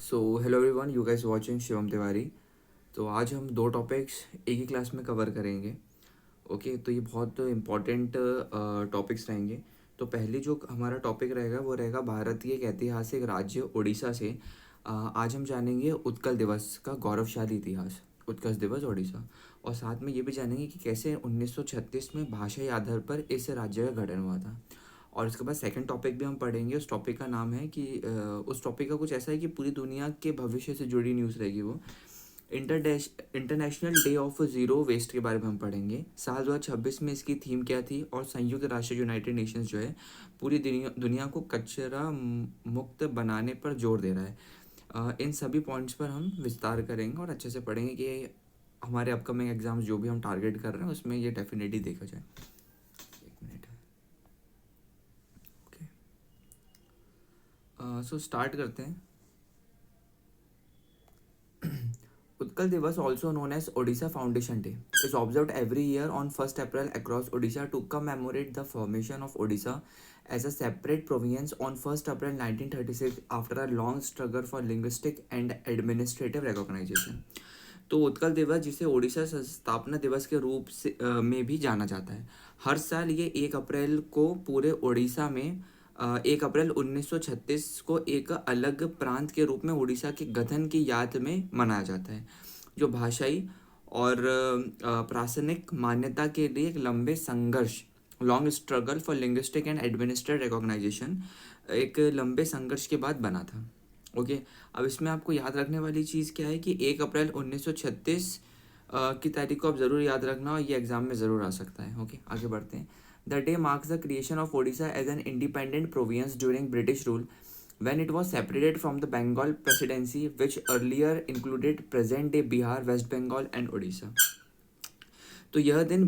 So hello everyone, you guys watching Shivam Tiwari. तो आज हम दो टॉपिक्स एक ही क्लास में कवर करेंगे। ओके, तो ये बहुत इम्पॉर्टेंट टॉपिक्स रहेंगे। तो पहले जो हमारा टॉपिक रहेगा वो रहेगा भारत के एक ऐतिहासिक राज्य उड़ीसा से। आज हम जानेंगे उत्कल दिवस का गौरवशाली इतिहास, उत्कल दिवस उड़ीसा। और साथ में ये भी जानेंगे कि कैसे 1936 में भाषाई आधार पर इस राज्य का गठन हुआ था। और इसके बाद सेकंड टॉपिक भी हम पढ़ेंगे। उस टॉपिक का नाम है कि उस टॉपिक का कुछ ऐसा है कि पूरी दुनिया के भविष्य से जुड़ी न्यूज़ रहेगी वो। International day of zero waste के बारे में हम पढ़ेंगे। साल 2026 में इसकी थीम क्या थी, और संयुक्त राष्ट्र यूनाइटेड नेशंस जो है पूरी दुनिया को कचरा मुक्त बनाने पर जोर दे रहा है। इन सभी पॉइंट्स पर हम विस्तार करेंगे और अच्छे से पढ़ेंगे कि हमारे अपकमिंग एग्जाम्स जो भी हम टारगेट कर रहे हैं उसमें ये डेफिनेटली देखा जाए। एक मिनट। सो स्टार्ट करते हैं। Utkal Divas, also known as Odisha Foundation Day, is observed every year on 1st April across Odisha to commemorate the formation of Odisha as a separate province on 1st April 1936 after a long struggle for linguistic and administrative recognition. तो उत्कल दिवस, जिसे ओडिशा स्थापना दिवस के रूप से में भी जाना जाता है, हर साल ये 1 अप्रैल को पूरे ओडिशा में 1 अप्रैल 1936 को एक अलग प्रांत के रूप में उड़ीसा के गठन की याद में मनाया जाता है, जो भाषाई और प्रासनिक मान्यता के लिए एक लंबे संघर्ष, long struggle for linguistic and administrative recognisation, एक लंबे संघर्ष के बाद बना था। ओके, अब इसमें आपको याद रखने वाली चीज़ क्या है कि 1 अप्रैल 1936 की तारीख को आप ज़रूर याद रखना, और ये एग्ज़ाम में ज़रूर आ सकता है। ओके, आगे बढ़ते हैं। The day marks the creation of Odisha as an independent province during British rule when it was separated from the Bengal presidency, which earlier included present day Bihar, West Bengal and Odisha. तो यह दिन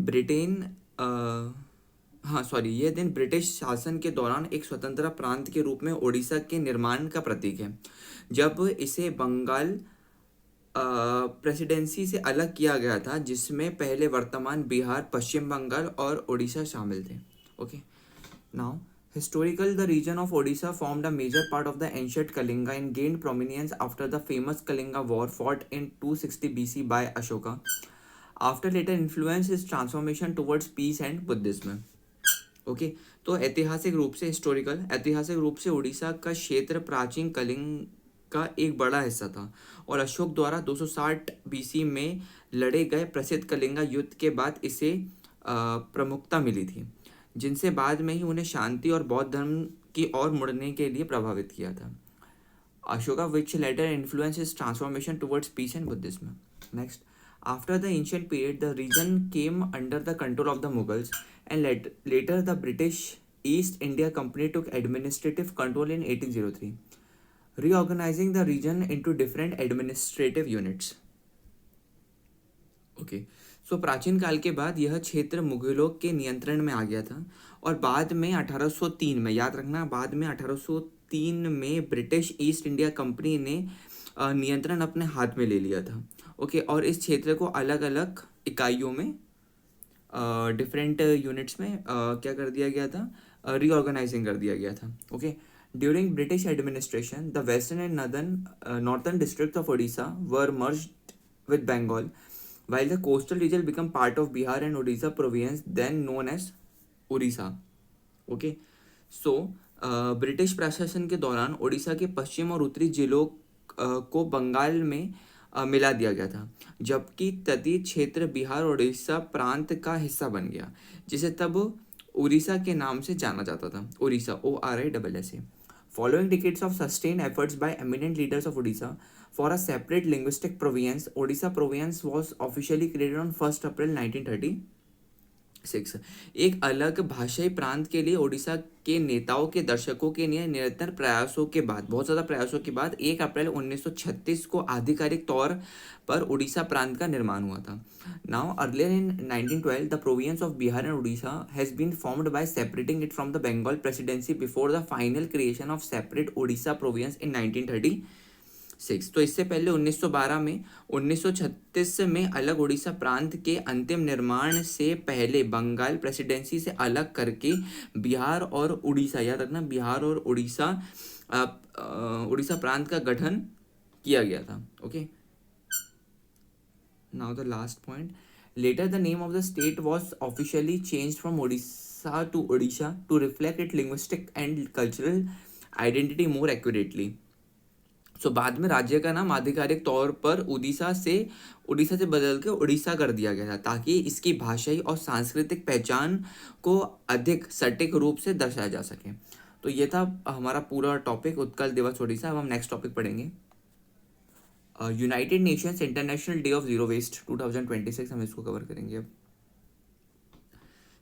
यह दिन British शासन के दौरान एक स्वतंत्र प्रांत के रूप में ओडिशा के निर्माण का प्रतीक है, जब इसे बंगाल प्रेसिडेंसी से अलग किया गया था, जिसमें पहले वर्तमान बिहार, पश्चिम बंगाल और ओडिशा शामिल थे। Okay, now historical, the region of Odisha formed a major part of the ancient Kalinga and gained prominence after the famous Kalinga War fought in 260 BC by Ashoka. After later influence his transformation towards peace and Buddhism. Okay, तो ऐतिहासिक रूप से उड़ीसा का क्षेत्र प्राचीन कलिंग का एक बड़ा हिस्सा था, और अशोक द्वारा 260 बीसी में लड़े गए प्रसिद्ध कलिंगा युद्ध के बाद इसे प्रमुखता मिली थी, जिनसे बाद में ही उन्हें शांति और बौद्ध धर्म की ओर मुड़ने के लिए प्रभावित किया था। Ashoka, which later influenced his transformation towards peace and Buddhism. Next, after the ancient period, the region came under the control of the Mughals, and later the British East India Company took administrative control in 1803, reorganizing the region into different administrative units. Okay, so प्राचीन काल के बाद यह क्षेत्र मुगलों के नियंत्रण में आ गया था, और बाद में 1803 में, याद रखना, बाद में 1803 में ब्रिटिश ईस्ट इंडिया कंपनी ने नियंत्रण अपने हाथ में ले लिया था। ओके, और इस क्षेत्र को अलग अलग इकाइयों में, डिफरेंट यूनिट्स में क्या कर दिया गया था, रीऑर्गेनाइजिंग कर दिया गया था। Okay, during British administration the western and northern district of Odisha were merged with Bengal, while the coastal region became part of Bihar and Odisha province, then known as Orissa. Okay, so British प्रशासन के दौरान ओडिशा के पश्चिम और उत्तरी जिलों को बंगाल में मिला दिया गया था, जबकि तटीय क्षेत्र बिहार और उड़ीसा प्रांत का हिस्सा बन गया, जिसे तब उड़ीसा के नाम से जाना जाता था, Orissa, ORISSA. Following decades of sustained efforts by eminent leaders of Odisha for a separate linguistic province, Odisha province was officially created on 1st April 1936. एक अलग भाषाई प्रांत के लिए ओडिशा के नेताओं के दर्शकों के लिए निरंतर प्रयासों के बाद, बहुत ज़्यादा प्रयासों के बाद 1 अप्रैल 1936 को आधिकारिक तौर पर उड़ीसा प्रांत का निर्माण हुआ था। Now earlier in 1912 the province of Bihar and Orissa has been formed by separating it from the Bengal presidency before the final creation of separate Orissa province in 1936। तो इससे पहले 1912 में 1936 में अलग उड़ीसा प्रांत के अंतिम निर्माण से पहले बंगाल प्रेसिडेंसी से अलग करके बिहार और उड़ीसा, याद रखना, बिहार और उड़ीसा प्रांत का गठन किया गया था. Okay, now the last point. Later the name of the state was officially change from Odisha to Odisha to reflect it linguistic and cultural identity more accurately. So बाद में राज्य का नाम आधिकारिक तौर पर उड़ीसा से बदल के उड़ीसा कर दिया गया था, ताकि इसकी भाषाई और सांस्कृतिक पहचान को अधिक सटीक रूप से दर्शाया जा सके. तो ये था हमारा पूरा टॉपिक उत्कल दिवस उड़ीसा. अब हम नेक्स्ट टॉपिक पढ़ेंगे, United Nations international day of zero waste 2026. हम इसको कवर करेंगे अब.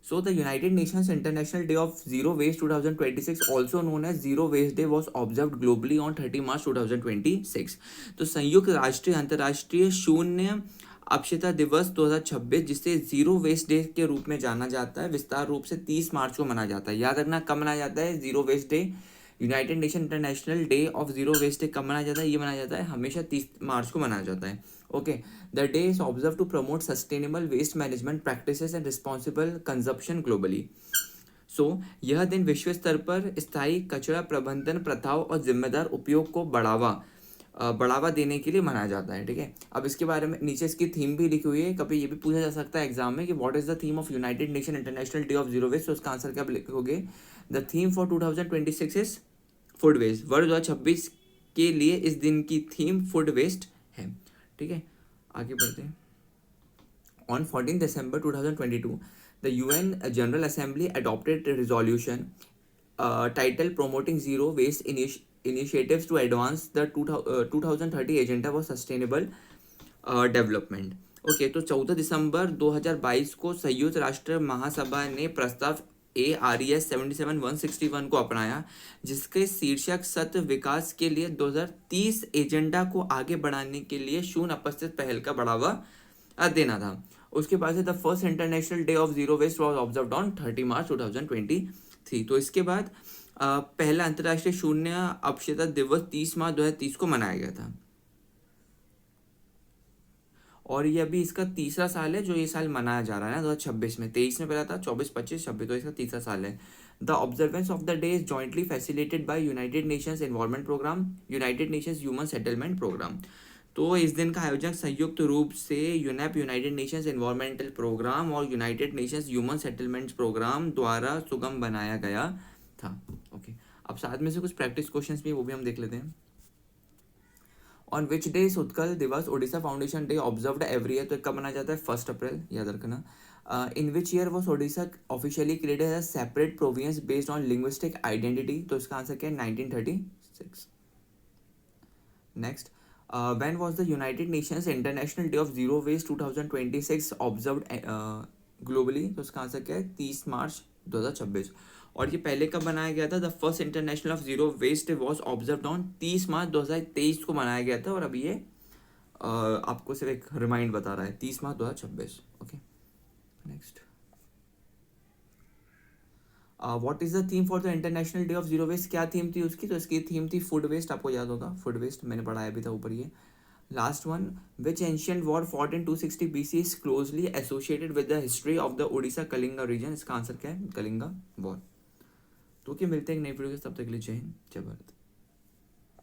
So the United Nations International Day of Zero Waste 2026, also known as Zero Waste Day, was observed globally on 30 March 2026. तो संयुक्त राष्ट्रीय अंतर्राष्ट्रीय शून्य अपशिता दिवस 2026, जिसे जीरो वेस्ट डे के रूप में जाना जाता है, विस्तार रूप से 30 मार्च को मनाया जाता है. याद रखना कब मनाया जाता है zero waste day. United Nation international day of zero waste day कब मनाया जाता है? ये मनाया जाता है हमेशा 30 मार्च को मनाया जाता है. Okay, the day is observe to promote sustainable waste management practices and responsible consumption globally. So यह दिन विश्व स्तर पर स्थायी कचरा प्रबंधन प्रथाओं और जिम्मेदार उपयोग को बढ़ावा देने के लिए मनाया जाता है. ठीक है, अब इसके बारे में नीचे इसकी थीम भी लिखी हुई है. कभी ये भी पूछा जा सकता है एग्जाम में कि what is the theme of United Nation international day of zero waste. तो उसका आंसर क्या लिखोगे? The theme for 2026 is food waste. वर्ष 2026 के लिए इस दिन की थीम फूड वेस्ट है. ठीक है, आगे बढ़ते हैं. On 14 December 2022, the UN general assembly adopted resolution title promoting zero waste initiatives to advance the 2030 agenda for sustainable development. Okay, तो 14 दिसंबर 2022 को संयुक्त राष्ट्र महासभा ने प्रस्ताव ARES 77-161 को अपनाया, जिसके शीर्षक सतत विकास के लिए 2030 एजेंडा को आगे बढ़ाने के लिए शून्य अपस्थित पहल का बढ़ावा देना था. उसके बाद से the first international day of zero waste was observed on 30 March 2023. तो इसके बाद पहला अंतर्राष्ट्रीय शून्य अपशिता दिवस 30 मार्च 2030 को मनाया गया था. और ये अभी इसका तीसरा साल है जो ये साल मनाया जा रहा है ना 2026 में. 23 में पहला था, 24, 25, 26, तो इसका तीसरा साल है. The observance of the day is jointly facilitated by United Nations Environment Programme, United Nations Human Settlement Programme. तो इस दिन का आयोजन संयुक्त रूप से UNEP, United Nations Environmental Programme और United Nations Human Settlement Programme द्वारा सुगम बनाया गया था. ओके, अब साथ में से कुछ प्रैक्टिस क्वेश्चंस भी वो भी हम देख लेते हैं. On which day is Utkal Diwas Odisha foundation day observed every year. तो कब मनाया जाता है? 1 अप्रैल, याद रखना. In which year was Odisha officially created as separate province based on linguistic identity. तो इसका आंसर क्या है? 1936. Next, when was the United Nations international day of zero waste 2026 observed globally. तो इसका आंसर क्या है? 30 मार्च 2026. और ये पहले कब बनाया गया था? The first international of zero waste was observed on 30 March 2023 को मनाया गया था. और अभी ये आपको सिर्फ एक रिमाइंड बता रहा है, 30 मार्च 2026. Okay, next, what is the theme for the international day of zero waste. क्या थीम थी उसकी? तो इसकी थीम थी फूड वेस्ट. आपको याद होगा फूड वेस्ट, मैंने पढ़ाया भी था ऊपर. ये last one, which ancient war fought in 260 BC is closely associated with the history of the Odisha Kalinga region. इसका आंसर क्या है? कलिंगा वॉर. तो क्या मिलते हैं एक नई वीडियो के, तब तक के लिए जय हिंद, जय भारत.